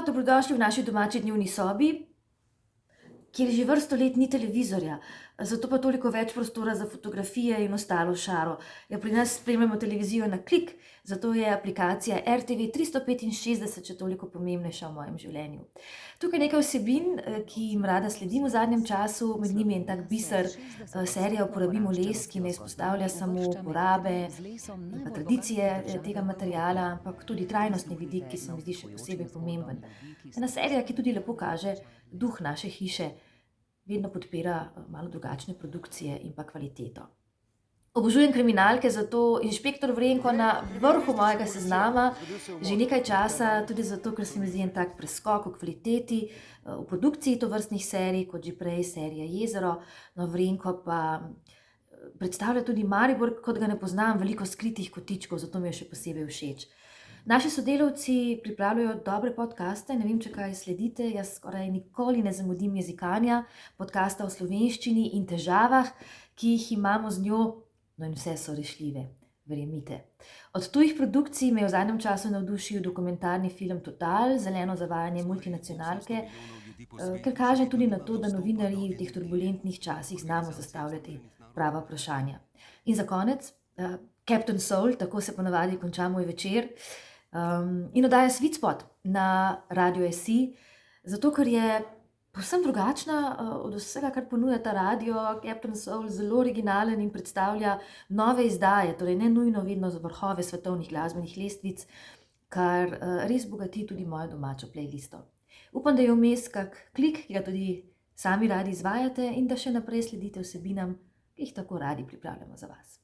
Dobrodošli v naši domači dnevni sobi, kjer že vrsto let ni televizorja, zato pa toliko več prostora za fotografije in ostalo šaro. Ja, pri nas spremljamo televizijo na klik, zato je aplikacija RTV 365 še toliko pomembnejša v mojem življenju. Tukaj nekaj vsebin, ki jim rada sledim v zadnjem času, med njimi je en tak biser, serija Uporabimo les, ki ne izpostavlja samo uporabe in pa tradicije tega materiala, ampak tudi trajnostni vidik, ki se mi zdi še posebej pomemben. Ena serija, ki tudi lepo kaže duh naše hiše, vedno podpira malo drugačne produkcije in pa kvaliteto. Obožujem kriminalke, zato Inšpektor Vrenko na vrhu mojega seznama že nekaj časa, tudi zato, ker se mi zdi en tak preskok v kvaliteti, v produkciji tovrstnih serij, kot že prej serija Jezero. No, Vrenko pa predstavlja tudi Maribor, kot ga ne poznam, veliko skritih kotičkov, zato mi je še posebej všeč. Naši sodelavci pripravljajo dobre podcaste, ne vem, če kaj sledite, jaz skoraj nikoli ne zamudim jezikanja, podcasta o slovenščini in težavah, ki jih imamo z njo, no in vse so rešljive, verjemite. Od tujih produkcij me je v zadnjem času navdušil dokumentarni film Total, zeleno zavajanje multinacionalke, ker kaže tudi na to, da novinarji v teh turbulentnih časih znamo zastavljati prava vprašanja. In za konec, Captain Soul, tako se ponavadi konča moj večer, in oddaja Sweet Spot na Radio SI, zato ker je povsem drugačna od vsega, kar ponuja ta radio. Captain Soul zelo originalen in predstavlja nove izdaje, torej ne nujno vedno za vrhove svetovnih glasbenih lestvic, kar res bogati tudi mojo domačo playlisto. Upam, da je vmes kak klik, ki ga tudi sami radi izvajate in da še naprej sledite vsebinam, ki jih tako radi pripravljamo za vas.